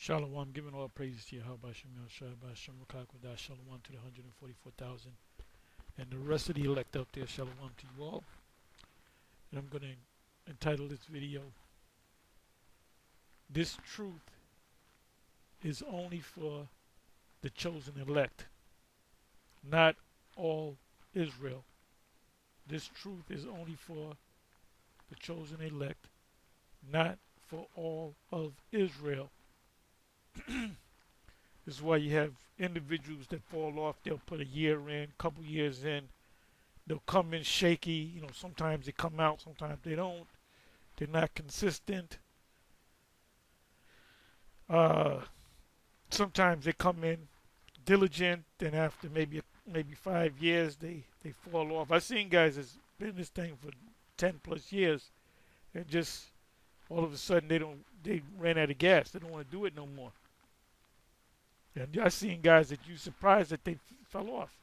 Shalom, giving all praises to Yahawashi, Shalom to the 144,000 and the rest of the elect out there. Shalom to you all. And I'm going to entitle this video, "This Truth is Only for the Chosen Elect, Not All Israel." This truth is only for the chosen elect, not for all of Israel. This is why you have individuals that fall off. They'll put a year in, couple years in. They'll come in shaky. Sometimes they come out, sometimes they don't. They're not consistent. Sometimes they come in diligent, and after maybe 5 years, they fall off. I've seen guys that's been in this thing for 10+ years, and just all of a sudden they ran out of gas. They don't want to do it no more. And I've seen guys that you surprised that they fell off.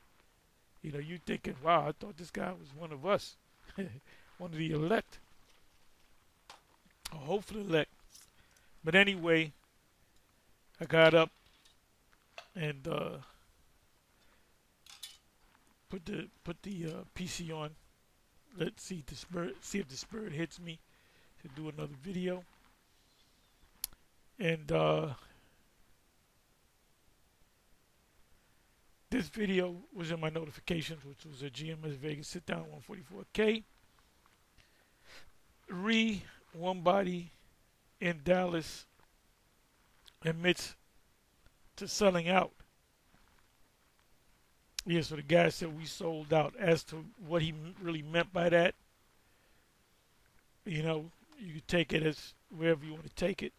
You thinking, wow, I thought this guy was one of us, one of the elect, or hopefully elect. But anyway, I got up and put the PC on. Let's see if the spirit hits me to do another video. And this video was in my notifications, which was a GMS Vegas sit down 144K. One body in Dallas admits to selling out. Yeah, so the guy said we sold out. As to what he really meant by that, you could take it as wherever you want to take it.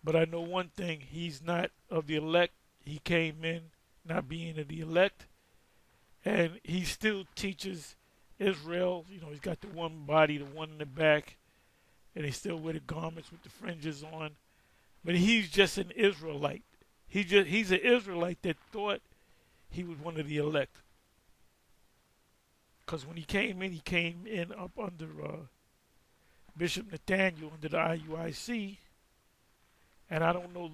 But I know one thing, he's not of the elect. He came in not being of the elect, and he still teaches Israel. He's got the one body, the one in the back, and he still wear the garments with the fringes on. But he's just an Israelite. He's an Israelite that thought he was one of the elect. Because when he came in up under Bishop Nathaniel under the IUIC, and I don't know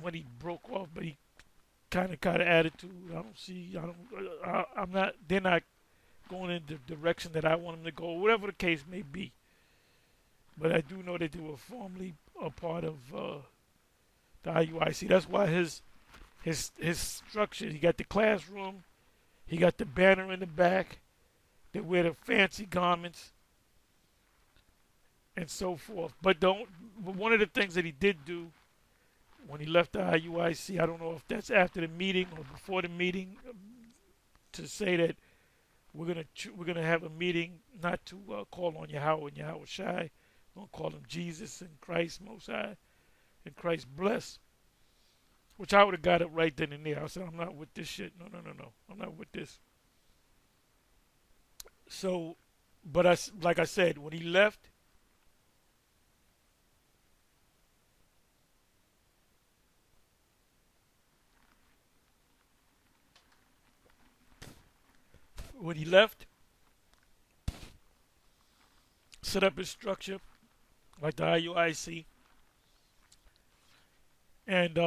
when he broke off, but he kind of attitude. They're not going in the direction that I want them to go, whatever the case may be. But I do know that they were formerly a part of the IUIC. That's why his structure, he got the classroom, he got the banner in the back, they wear the fancy garments, and so forth. But one of the things that he did do when he left the IUIC, I don't know if that's after the meeting or before the meeting, to say that we're gonna have a meeting not to call on Yahweh and Yahawashi. We're gonna call him Jesus and Christ Most High and Christ bless. Which I would have got it right then and there. I said, I'm not with this shit. No. I'm not with this. So, but like I said, when he left, set up his structure like the IUIC, and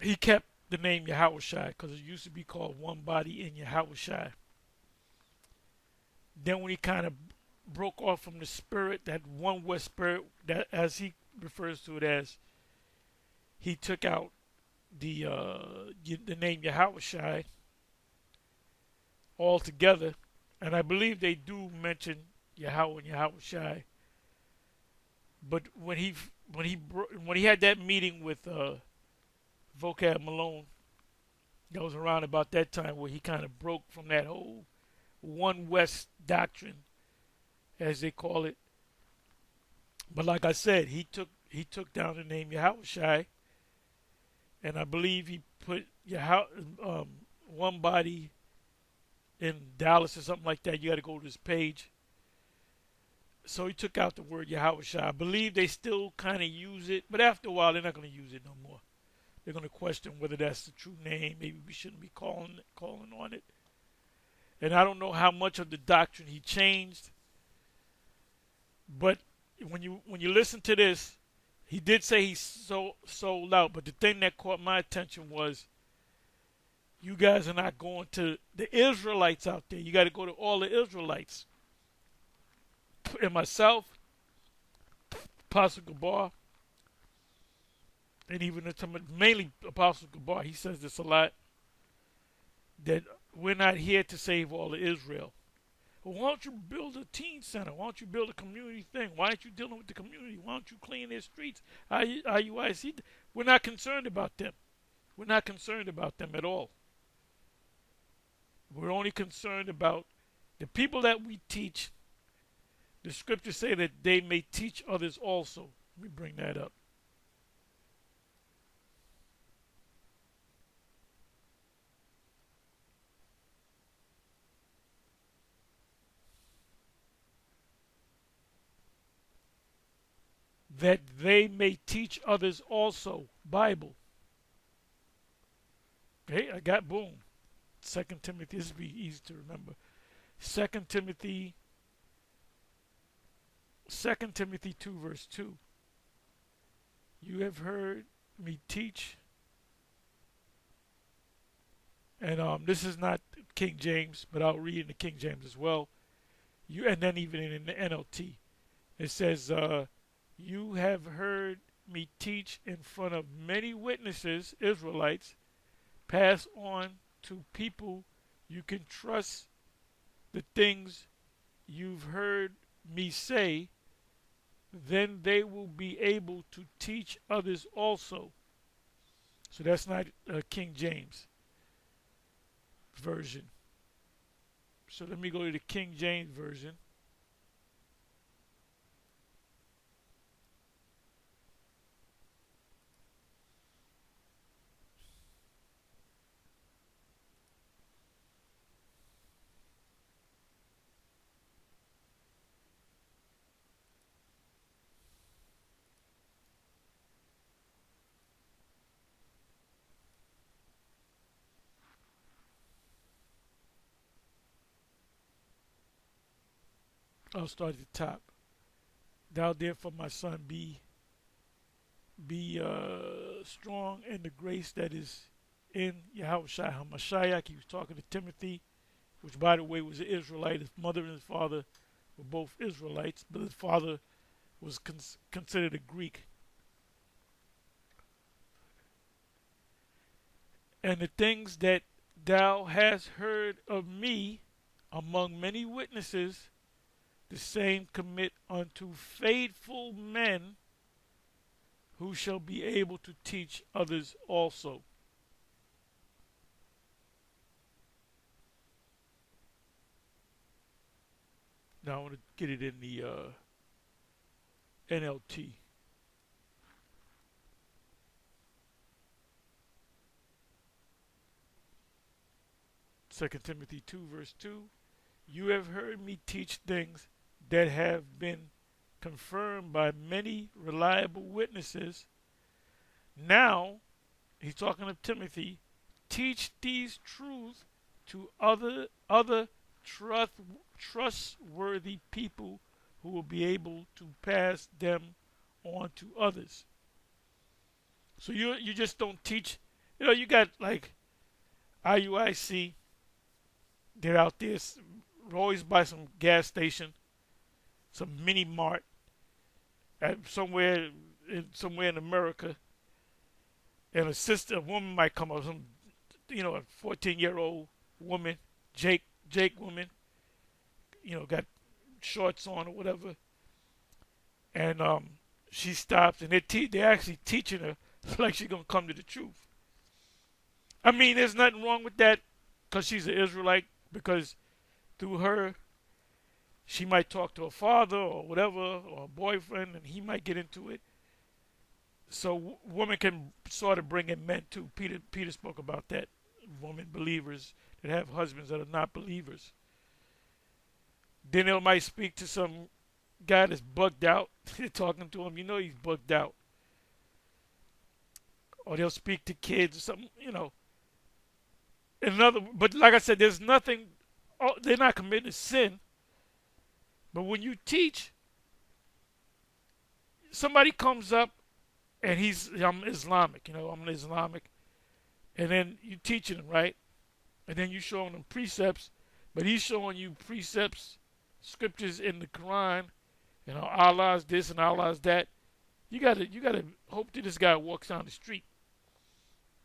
he kept the name Yahawashi because it used to be called One Body in Yahawashi. Then when he kind of broke off from the spirit, that one West spirit, that as he refers to it as, he took out the name Yahawashi altogether, and I believe they do mention Yahweh and Yahawashi. But when he had that meeting with Vocab Malone, that was around about that time where he kind of broke from that whole One West doctrine, as they call it. But like I said, he took down the name Yahawashi, and I believe he put One Body in Dallas or something like that. You got to go to his page. So he took out the word Yahawashi. I believe they still kind of use it, but after a while they're not going to use it no more. They're going to question whether that's the true name. Maybe we shouldn't be calling on it. And I don't know how much of the doctrine he changed, but when you listen to this, He did say he sold out, but the thing that caught my attention was you guys are not going to the Israelites out there. You got to go to all the Israelites. And myself, Apostle Gabar, and even mainly Apostle Gabar, he says this a lot, that we're not here to save all of Israel. Well, why don't you build a teen center? Why don't you build a community thing? Why aren't you dealing with the community? Why don't you clean their streets? IUIC, we're not concerned about them. We're not concerned about them at all. We're only concerned about the people that we teach. The scriptures say that they may teach others also. Let me bring that up. That they may teach others also. Bible. Okay, I got boom. 2 Timothy, this will be easy to remember. 2 Timothy 2 verse 2. You have heard me teach. And this is not King James, but I'll read in the King James as well. And then even in the NLT. It says, you have heard me teach in front of many witnesses, Israelites, pass on to people you can trust the things you've heard me say, then they will be able to teach others also. So that's not King James version. So let me go to the King James version. I'll start at the top. Thou therefore, my son, be strong in the grace that is in Yahawashi HaMashiach. He was talking to Timothy, which by the way was an Israelite. His mother and his father were both Israelites, but his father was considered a Greek. And the things that thou hast heard of me among many witnesses, the same commit unto faithful men who shall be able to teach others also. Now I want to get it in the NLT. Second Timothy 2 verse 2. You have heard me teach things that have been confirmed by many reliable witnesses. Now, he's talking to Timothy, teach these truths to other trustworthy people who will be able to pass them on to others. So you just don't teach. You got like IUIC. They're out there always by some gas station, some mini mart, somewhere in America, and a woman might come up, a 14-year-old woman, Jake woman, got shorts on or whatever, and she stops, and they're actually teaching her like she's gonna come to the truth. I mean, there's nothing wrong with that because she's an Israelite, because through her, she might talk to her father or whatever, or a boyfriend, and he might get into it. So women can sort of bring in men too. Peter spoke about that. Women believers that have husbands that are not believers. Then they might speak to some guy that's bugged out. They're talking to him, he's bugged out. Or they'll speak to kids or something, But like I said, there's nothing. They're not committing sin. But when you teach, somebody comes up and I'm Islamic, I'm an Islamic, and then you teaching him, right, and then you showing him precepts, but he's showing you precepts, scriptures in the Quran, Allah's this and Allah's that. You gotta hope that this guy walks down the street.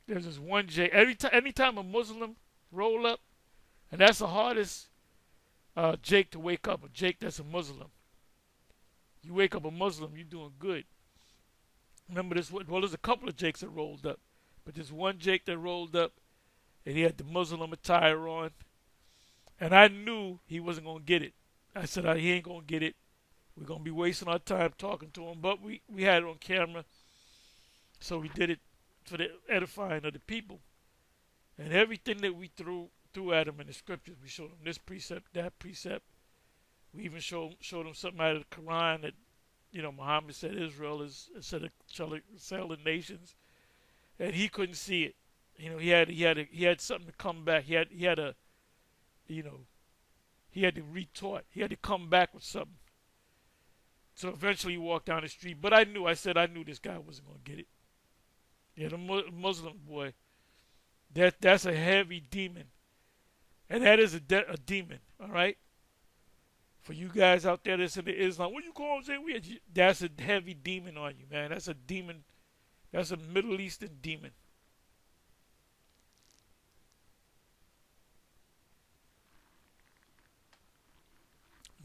There's this one Jake. Anytime a Muslim roll up, and that's the hardest Jake to wake up. A Jake that's a Muslim. You wake up a Muslim, you're doing good. Remember this? Well, there's a couple of Jakes that rolled up, but there's one Jake that rolled up, and he had the Muslim attire on, and I knew he wasn't gonna get it. I said, he ain't gonna get it. We're gonna be wasting our time talking to him, but we had it on camera, so we did it for the edifying of the people. And everything that we threw at him in the scriptures, we showed him this precept, that precept. We even showed him something out of the Quran that, Muhammad said Israel is instead of selling nations, and he couldn't see it. He had something to come back. He had to retort. He had to come back with something. So eventually he walked down the street. But I knew this guy wasn't going to get it. Yeah, the Muslim boy, that's a heavy demon. And that is a demon, all right? For you guys out there that's into Islam, what you call him saying? That's a heavy demon on you, man. That's a demon. That's a Middle Eastern demon.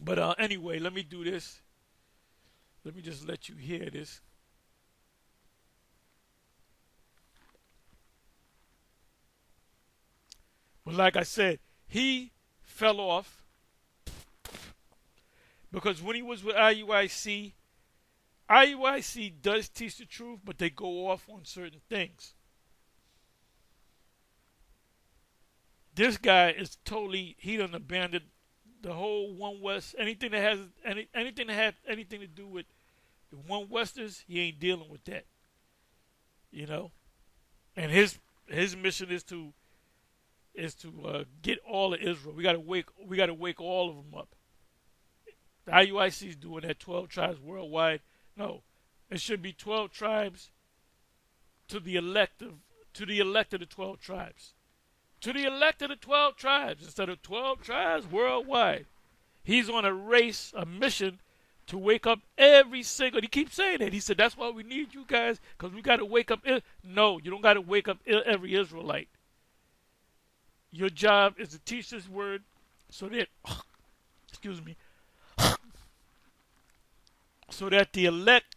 But anyway, let me do this. Let me just let you hear this. But like I said, he fell off because when he was with IUIC does teach the truth, but they go off on certain things. This guy is totally, he done abandoned the whole One West, anything that has anything to do with the One Westers, he ain't dealing with that. And his mission is to get all of Israel. We gotta wake all of them up. The IUIC is doing that 12 tribes worldwide. No, it should be 12 tribes to the elect of the 12 tribes. To the elect of the 12 tribes instead of 12 tribes worldwide. He's on a mission to wake up every single. He keeps saying it. He said that's why we need you guys, because we got to wake up. No, you don't got to wake up every Israelite. Your job is to teach this word so that, excuse me, so that the elect,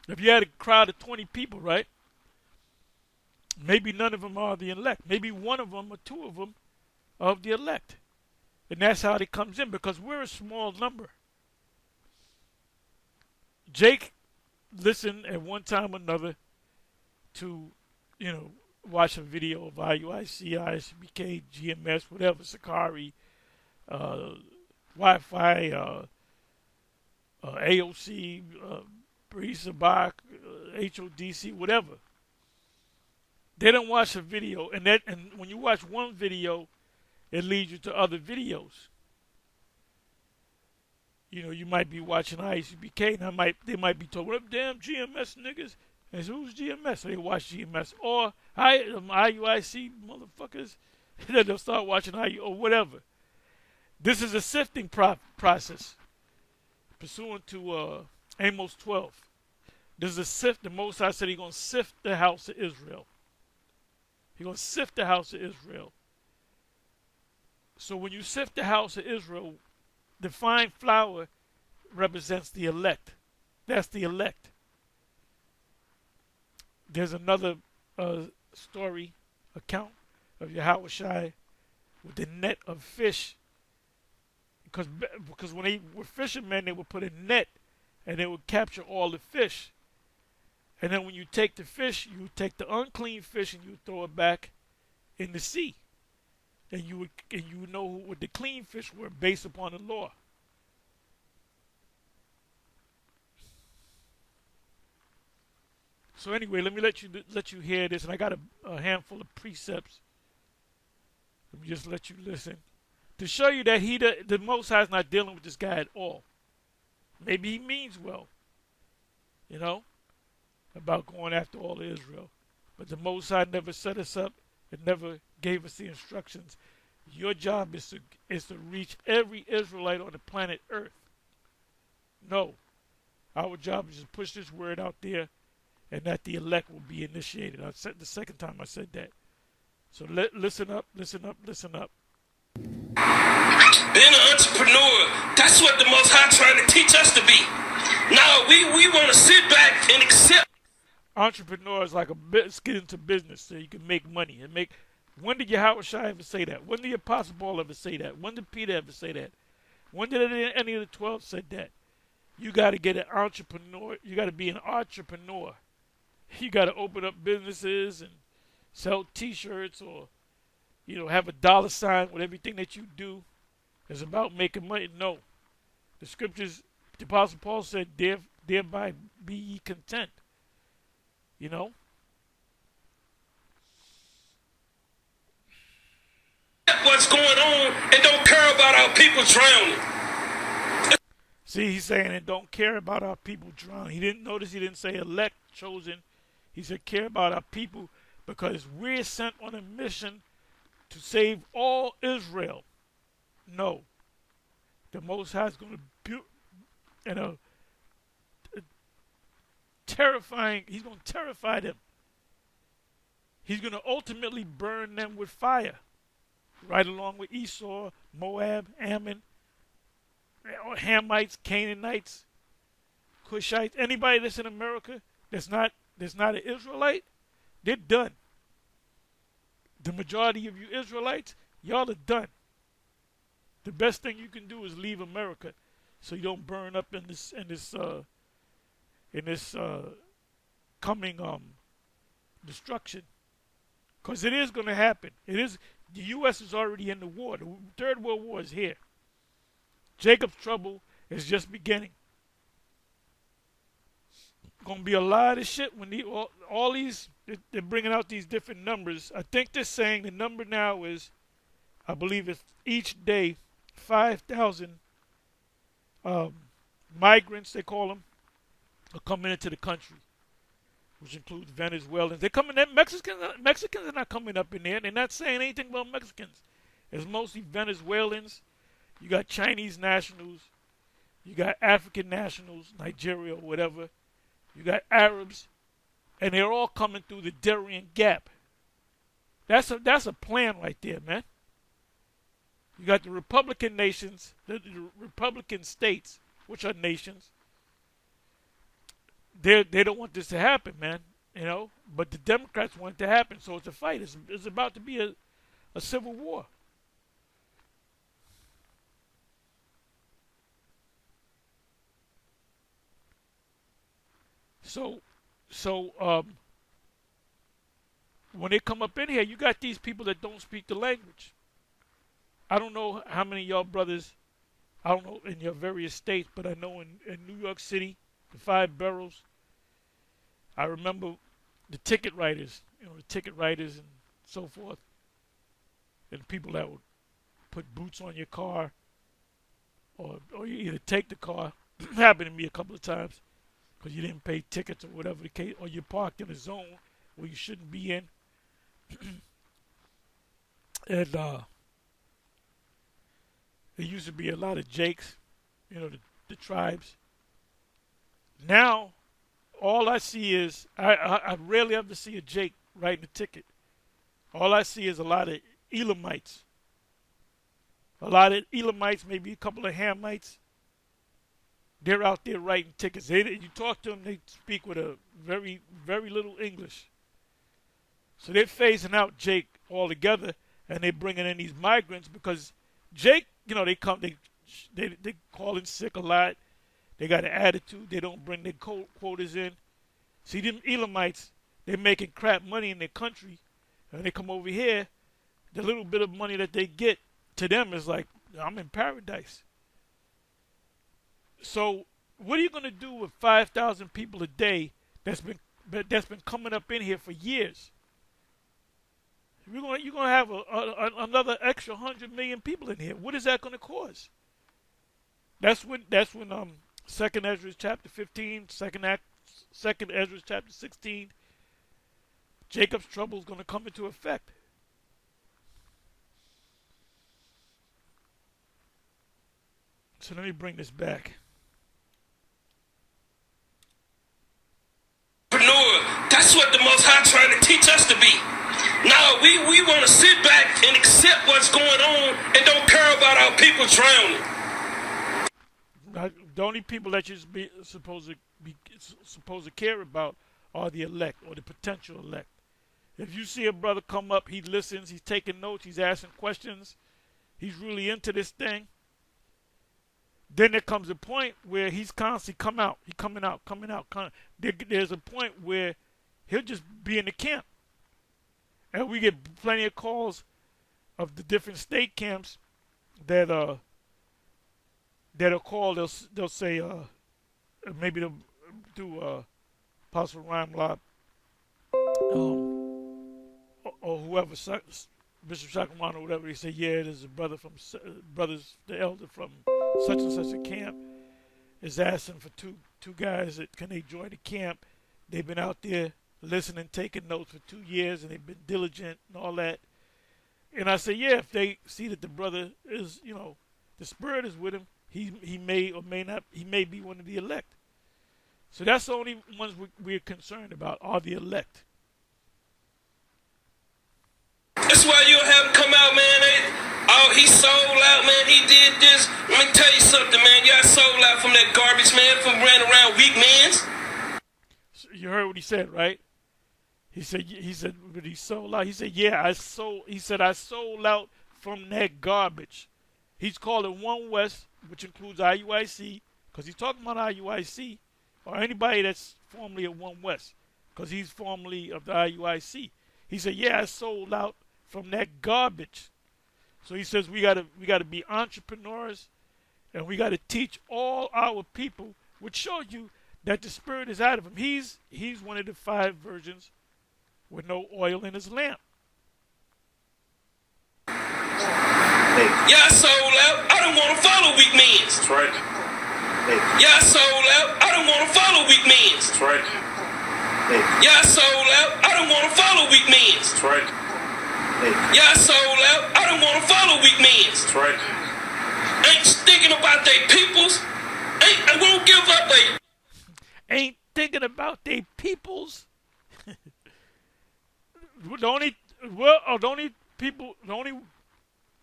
if you had a crowd of 20 people, right? Maybe none of them are the elect. Maybe one of them or two of them are of the elect. And that's how it comes in, because we're a small number. Jake listened at one time or another to, watch a video of IUIC, ISBK, GMS, whatever, Sakari, Wi-Fi, AOC, Breeze Sabak, HODC, whatever. They don't watch a video, and when you watch one video, it leads you to other videos. You might be watching ISBK, and they might be talking, "What up, damn GMS niggas?" And so, who's GMS? So they watch GMS. Or IUIC motherfuckers. Then they'll start watching IU or whatever. This is a sifting process. Pursuant to Amos 12. This is a sift. The Most High said he's going to sift the house of Israel. He's going to sift the house of Israel. So when you sift the house of Israel, the fine flour represents the elect. That's the elect. There's another story, account of Yahawashi with the net of fish. Because when they were fishermen, they would put a net and they would capture all the fish. And then when you take the fish, you would take the unclean fish and you would throw it back in the sea. And you would know what the clean fish were based upon the law. So anyway, let me let you hear this, and I got a handful of precepts. Let me just let you listen to show you that the Most High is not dealing with this guy at all. Maybe he means well, about going after all of Israel. But the Most High never set us up and never gave us the instructions. Your job is to reach every Israelite on the planet Earth. No. Our job is to push this word out there and that the elect will be initiated. I said the second time I said that. So listen up, listen up, listen up. Being an entrepreneur, that's what the Most High trying to teach us to be. Now we want to sit back and accept. Entrepreneur is like get into business so you can make money and make. When did Yahawashi ever say that? When did the Apostle Paul ever say that? When did Peter ever say that? When did any of the 12 said that? You got to get an entrepreneur. You got to be an entrepreneur. You got to open up businesses and sell T-shirts or, have a dollar sign with everything that you do. Is about making money. No. The scriptures, the Apostle Paul said, thereby be ye content. What's going on and don't care about our people drowning. See, he's saying and don't care about our people drowning. He didn't say elect, chosen. He said care about our people because we're sent on a mission to save all Israel. No. The Most High is going to build, terrifying, he's going to terrify them. He's going to ultimately burn them with fire. Right along with Esau, Moab, Ammon, Hamites, Canaanites, Cushites. Anybody that's in America that's not an Israelite, they're done. The majority of you Israelites, y'all are done. The best thing you can do is leave America, so you don't burn up in this coming destruction. Because it is going to happen. It is. The U.S. is already in the war. The Third World War is here. Jacob's trouble is just beginning. Going to be a lot of shit when all these, they're bringing out these different numbers. I think they're saying the number now is, I believe it's each day, 5,000 migrants, they call them, are coming into the country, which includes Venezuelans. They're coming in. Mexicans are not coming up in there. They're not saying anything about Mexicans. It's mostly Venezuelans. You got Chinese nationals. You got African nationals, Nigeria or whatever. You got Arabs. And they're all coming through the Darien Gap. That's a plan right there, man. You got the Republican nations, the Republican states, which are nations. They don't want this to happen, man. But the Democrats want it to happen, so it's a fight. It's about to be a civil war. So when they come up in here, you got these people that don't speak the language. I don't know how many of y'all brothers, I don't know in your various states, but I know in New York City, the 5 boroughs, I remember the ticket writers, and so forth, and people that would put boots on your car, or you either take the car, happened to me a couple of times, because you didn't pay tickets or whatever the case, or you parked in a zone where you shouldn't be in, and there used to be a lot of Jakes, the tribes. Now, all I see is, I rarely ever see a Jake writing a ticket. All I see is a lot of Elamites. Maybe a couple of Hamites. They're out there writing tickets. You talk to them, they speak with a very, very little English. So they're phasing out Jake altogether, and they're bringing in these migrants because Jake, they come, they call in sick a lot. They got an attitude. They don't bring their quotas in. See, them Elamites, they're making crap money in their country, and they come over here. The little bit of money that they get to them is like, I'm in paradise. So, what are you going to do with 5,000 people a day that's been coming up in here for years? You're going to have another extra 100 million people in here. What is that going to cause? That's when 2nd Ezra chapter 15, 2nd Ezra chapter 16, Jacob's trouble is going to come into effect. So let me bring this back. That's what the Most High trying to teach us to be. Now we want to sit back and accept what's going on and don't care about our people drowning. The only people that you're supposed to care about are the elect or the potential elect. If you see a brother come up, he listens, he's taking notes, he's asking questions, he's really into this thing. Then there comes a point where he's constantly coming out. There's a point where he'll just be in the camp. And we get plenty of calls of the different state camps that are called. They'll say maybe they'll do Apostle Rhyme Lob or whoever, Bishop Shakamana or whatever. They say, yeah, there's a brother from the elder from such and such a camp is asking for two guys that can they join the camp. They've been out there listening, taking notes for 2 years, and they've been diligent and all that. And I say, yeah, if they see that the brother is, the spirit is with him, he may or may not, he may be one of the elect. So that's the only ones we're concerned about are the elect. That's why you'll have him come out, man. He sold out, man. He did this. Let me tell you something, man. Y'all sold out from that garbage, man, from running around weak men. So you heard what he said, right? He said, but he sold out. He said, yeah, I sold out from that garbage. He's calling One West, which includes IUIC, because he's talking about IUIC, or anybody that's formerly of One West, because he's formerly of the IUIC. He said, yeah, I sold out from that garbage. So he says we gotta be entrepreneurs, and we gotta teach all our people, which shows you that the spirit is out of him. He's one of the 5 virgins with no oil in his lamp. Yeah, I sold out. I don't want to follow weak men. That's right. Yeah, I sold out. I don't want to follow weak men. That's right. Yeah, I sold out. I don't want to follow weak men. That's right. Yeah, I sold out. I don't want to follow weak men. That's right. Ain't thinking about their peoples. I won't give up. Ain't thinking about their peoples. The only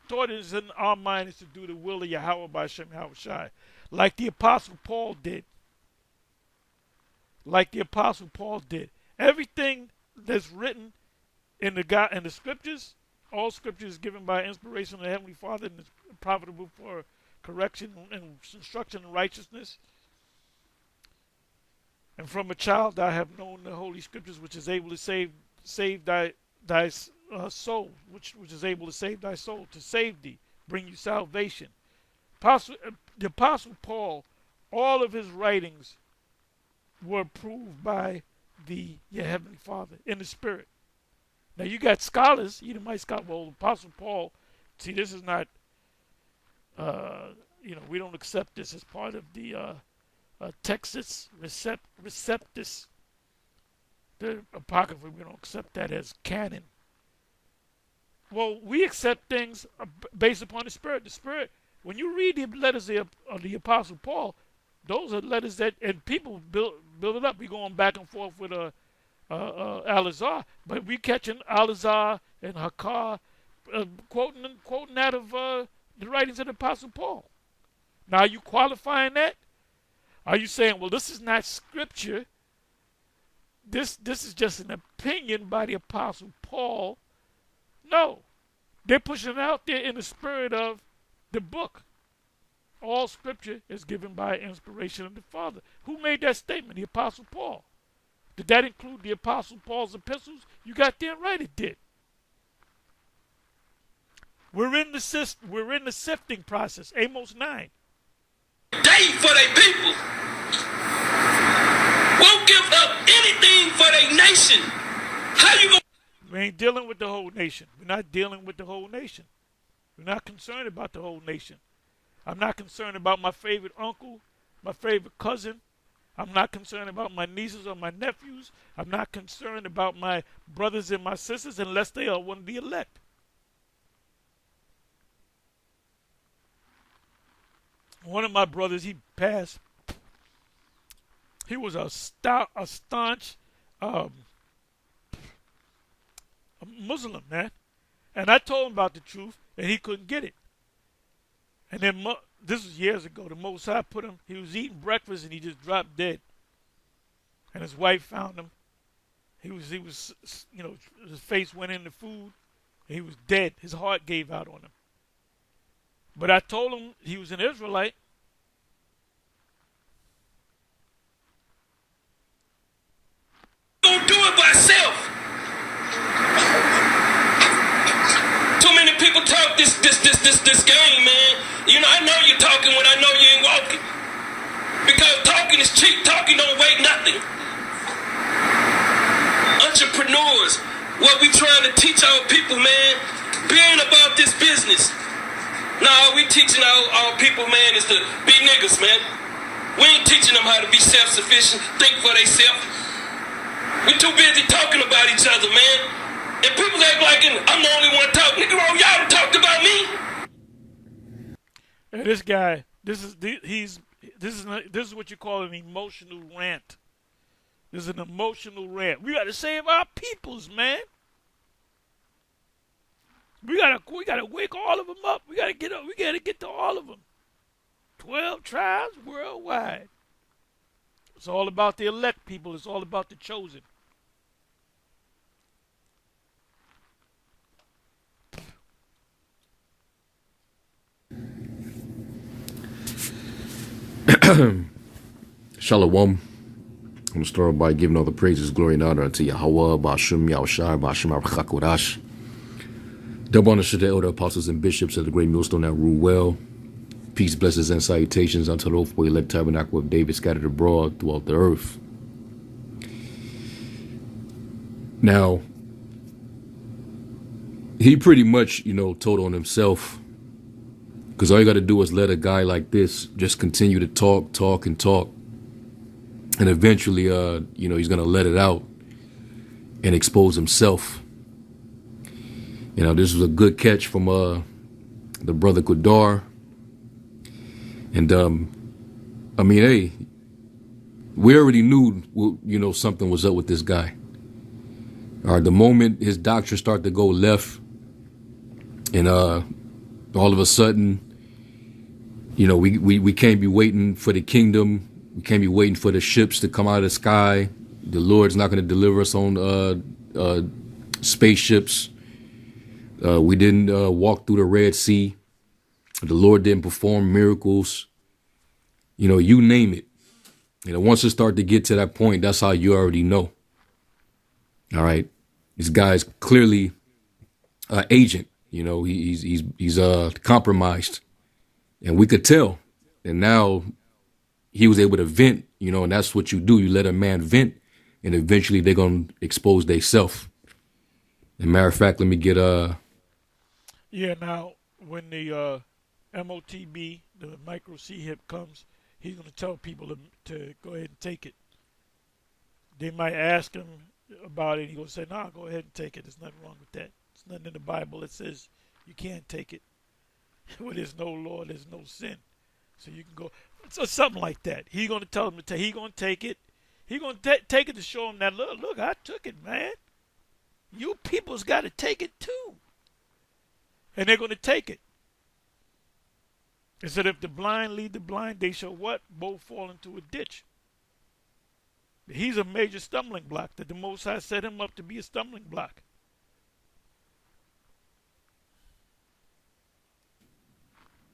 thought is in our mind is to do the will of Yahawashi, like the Apostle Paul did. Everything that's written in the scriptures, all scripture is given by inspiration of the Heavenly Father and is profitable for correction and instruction in righteousness. And from a child I have known the Holy Scriptures, which is able to save thy soul, which is able to save thy soul, to save thee, bring you salvation. The Apostle Paul, all of his writings were approved by your Heavenly Father in the Spirit. Now you got scholars, well, Apostle Paul, see, this is not, we don't accept this as part of the Texas Receptus, the Apocrypha. We don't accept that as canon. Well, we accept things based upon the Spirit. The Spirit, when you read the letters of the Apostle Paul, those are letters that, and people build it up. We're going back and forth with Al-Azhar, but we catching Al-Azhar and Hakar quoting out of the writings of the Apostle Paul. Now, are you qualifying that? Are you saying, well, this is not scripture? This is just an opinion by the Apostle Paul? No. They're pushing it out there in the spirit of the book. All scripture is given by inspiration of the Father. Who made that statement? The Apostle Paul. Did that include the Apostle Paul's epistles? You got damn right it did. We're in the sifting process. Amos 9. They for their people. Won't give up anything for their nation. How you going? We ain't dealing with the whole nation. We're not dealing with the whole nation. We're not concerned about the whole nation. I'm not concerned about my favorite uncle, my favorite cousin, I'm not concerned about my nieces or my nephews. I'm not concerned about my brothers and my sisters unless they are one of the elect. One of my brothers, he passed. He was a staunch um, Muslim, man. And I told him about the truth, and he couldn't get it. And then this was years ago. The Most High put him. He was eating breakfast, and he just dropped dead. And his wife found him. He was, his face went in the food. And he was dead. His heart gave out on him. But I told him he was an Israelite. Gonna do it by self. Too many people talk this game, man. You know, I know you're talking when I know you ain't walking. Because talking is cheap. Talking don't weigh nothing. Entrepreneurs, what we trying to teach our people, man, being about this business. Now, we teaching our people, man, is to be niggas, man. We ain't teaching them how to be self-sufficient, think for themselves. We too busy talking about each other, man. And people act like I'm the only one talking. Nigga, all y'all talked about me. And this guy, this is what you call an emotional rant. This is an emotional rant. We got to save our peoples, man. We gotta wake all of them up. We gotta get to all of them. 12 tribes worldwide. It's all about the elect people. It's all about the chosen. Shalom. I'm going to start by giving all the praises, glory, and honor unto Yahweh, Ba'ashim, Yahawashi, Ba'ashim, Archakodash. Double honor to the elder apostles and bishops of the great millstone that rule well. Peace, blessings, and salutations unto the faithful elect tabernacle of David scattered abroad throughout the earth. Now, he pretty much, told on himself, because all you got to do is let a guy like this just continue to talk, and eventually, he's going to let it out and expose himself. This was a good catch from the brother Qadar. And, hey, we already knew, something was up with this guy. All right, the moment his doctrine started to go left, and all of a sudden, we can't be waiting for the kingdom. We can't be waiting for the ships to come out of the sky. The Lord's not going to deliver us on spaceships. We didn't walk through the Red Sea. The Lord didn't perform miracles. You name it. Once it started to get to that point, that's how you already know. All right. This guy's clearly an agent. He's compromised. And we could tell. And now he was able to vent, and that's what you do. You let a man vent, and eventually they're going to expose themselves. And matter of fact, let me get Yeah, now, when the MOTB, the micro C-hip comes, he's going to tell people to go ahead and take it. They might ask him about it. He's going to say, nah, go ahead and take it. There's nothing wrong with that. There's nothing in the Bible that says you can't take it. Where there's no law, there's no sin. So you can go. So something like that. He's going to tell him to take. He's going to take it. He's going to take it to show him that, look, I took it, man. You people's got to take it too. And they're going to take it. It said, if the blind lead the blind, they shall what? Both fall into a ditch. He's a major stumbling block, that the Most High set him up to be a stumbling block.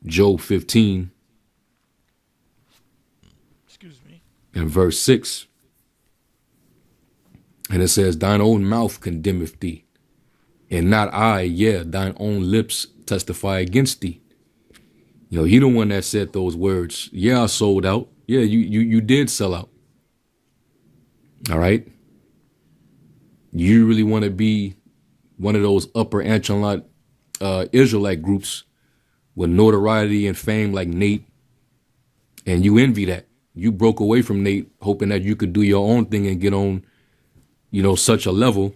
Job 15. Excuse me. And verse 6. And it says, thine own mouth condemneth thee, and not I, thine own lips testify against thee. He the one that said those words. Yeah, I sold out. Yeah, you did sell out. All right. You really want to be one of those upper echelon Israelite groups with notoriety and fame like Nate, and you envy that. You broke away from Nate, hoping that you could do your own thing and get on, such a level,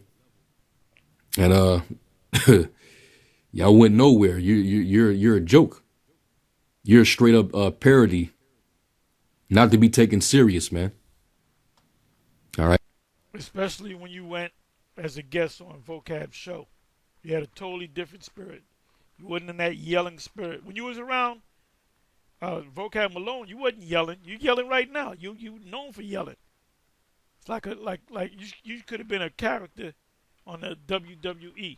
and y'all went nowhere. You're a joke. You're a straight up parody, not to be taken serious, man. All right. Especially when you went as a guest on Vocab's show. You had a totally different spirit. You wasn't in that yelling spirit. When you was around Vocab Malone, you wasn't yelling. You yelling right now. You known for yelling. It's like you could have been a character on the WWE.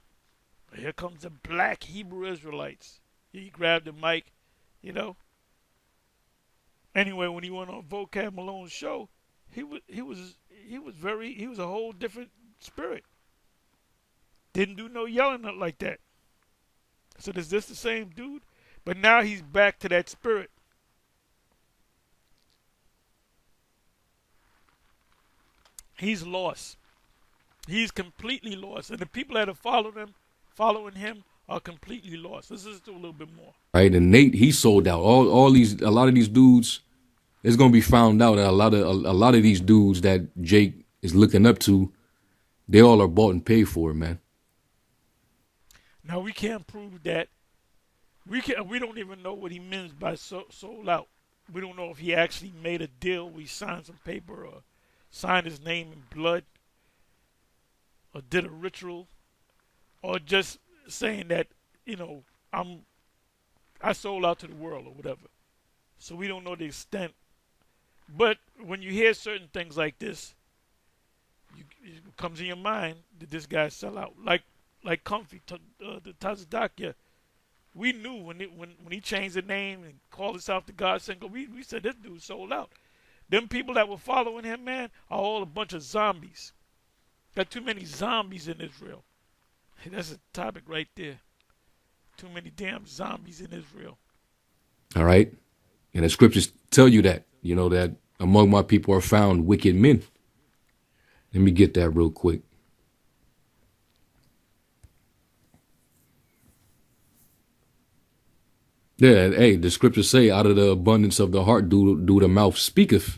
Here comes the black Hebrew Israelites. He grabbed the mic, you know. Anyway, when he went on Vocab Malone's show, he was a whole different spirit. Didn't do no yelling like that. So is this the same dude? But now he's back to that spirit. He's lost. He's completely lost. And the people that have following him are completely lost. Let's listen to a little bit more. Right, and Nate, he sold out. A lot of these dudes. It's gonna be found out that a lot of these dudes that Jake is looking up to, they all are bought and paid for, man. Now we can't prove that. We don't even know what he means by sold out. We don't know if he actually made a deal. We signed some paper or signed his name in blood or did a ritual or just saying that I sold out to the world or whatever. So we don't know the extent. But when you hear certain things like this, it comes in your mind, did this guy sell out? Like Comfy, the Tazadakia, we knew when he changed the name and called himself the God Single, we said this dude sold out. Them people that were following him, man, are all a bunch of zombies. Got too many zombies in Israel. Hey, that's a topic right there. Too many damn zombies in Israel. All right, and the scriptures tell you that that among my people are found wicked men. Let me get that real quick. Yeah, hey, the scriptures say, out of the abundance of the heart do the mouth speaketh.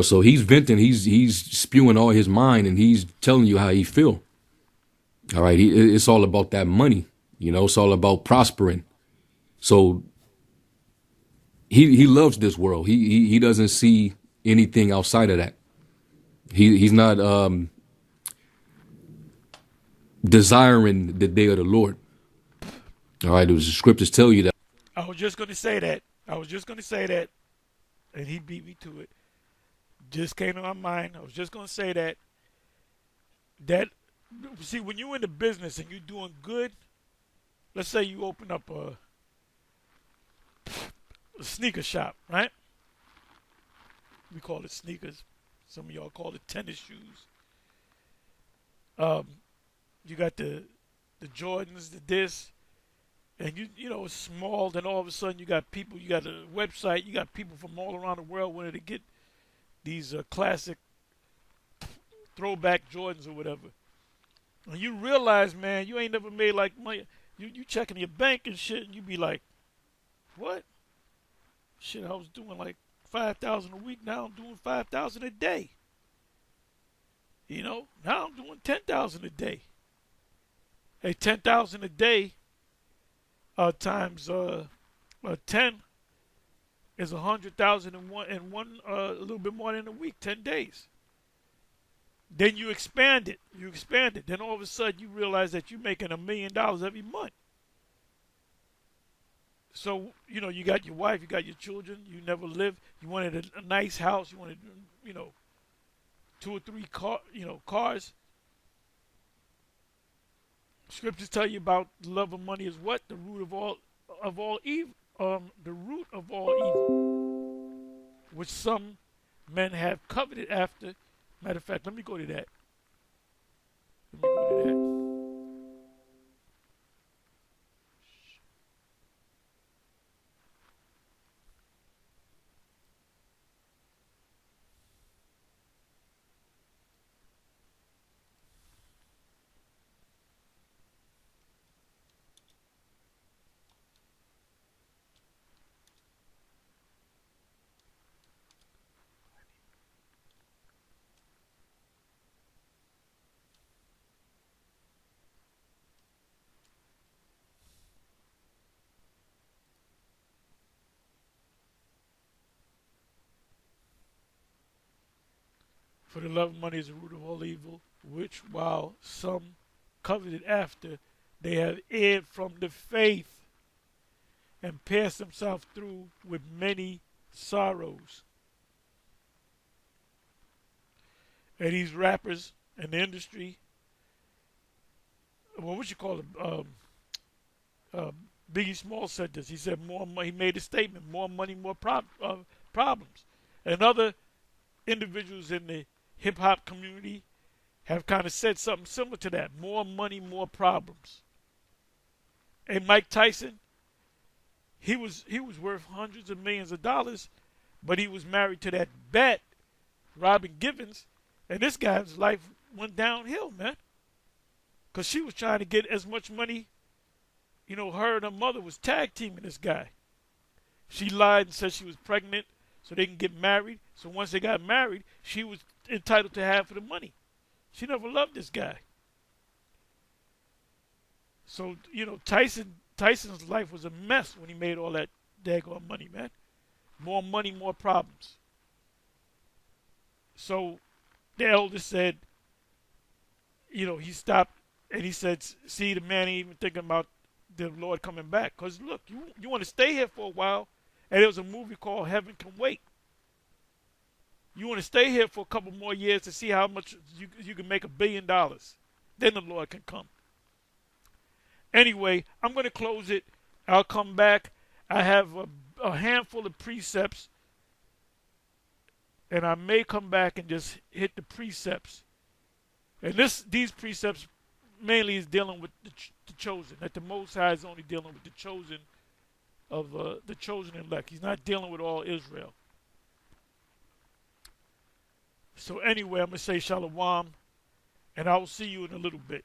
So he's venting, he's spewing all his mind, and he's telling you how he feel. All right, it's all about that money. It's all about prospering. So he loves this world. He doesn't see anything outside of that. He's not desiring the day of the Lord. All right, the scriptures tell you that. I was just going to say that. And he beat me to it. Just came to my mind. I was just going to say that. See, when you're in the business and you're doing good, let's say you open up a sneaker shop, right? We call it sneakers. Some of y'all call it tennis shoes. You got the Jordans, the this, and it's small. Then all of a sudden you got a website. You got people from all around the world wanting to get these classic throwback Jordans or whatever. And you realize, man, you ain't never made like money. You checking your bank and shit, and you be like, what? Shit, I was doing like 5,000 a week. Now I'm doing 5,000 a day. Now I'm doing 10,000 a day. Hey, 10,000 a day times 10 is 100,000 in one a little bit more than a week, 10 days. Then you expand it. Then all of a sudden you realize that you're making $1 million every month. So, you got your wife, you got your children, you never lived, you wanted a nice house, you wanted, 2 or 3 cars. Scriptures tell you about the love of money is what? The root of all evil. The root of all evil, which some men have coveted after. Matter of fact, let me go to that. For the love of money is the root of all evil, which while some coveted after, they have erred from the faith and passed themselves through with many sorrows. And these rappers in the industry, well, what you call it? Biggie Small said this. He said more money. He made a statement: more money, more problems. And other individuals in the hip hop community have kind of said something similar to that: more money, more problems. And Mike Tyson, he was worth hundreds of millions of dollars, but he was married to that bat, Robin Givens, and this guy's life went downhill, man, because she was trying to get as much money. You know, her and her mother was tag teaming this guy. She lied and said she was pregnant so they can get married. So once they got married, she was entitled to half of the money. She never loved this guy. So, you know, Tyson's life was a mess when he made all that daggone money, man. More money, more problems. So the elder said, you know, he stopped and he said, see, the man ain't even thinking about the Lord coming back. Because look, you want to stay here for a while, and there was a movie called Heaven Can Wait. You want to stay here for a couple more years to see how much you can make $1 billion. Then the Lord can come. Anyway, I'm going to close it. I'll come back. I have a handful of precepts, and I may come back and just hit the precepts. And these precepts mainly is dealing with the chosen. That the Most High is only dealing with the chosen of the chosen elect. He's not dealing with all Israel. So anyway, I'm going to say shalom, and I will see you in a little bit.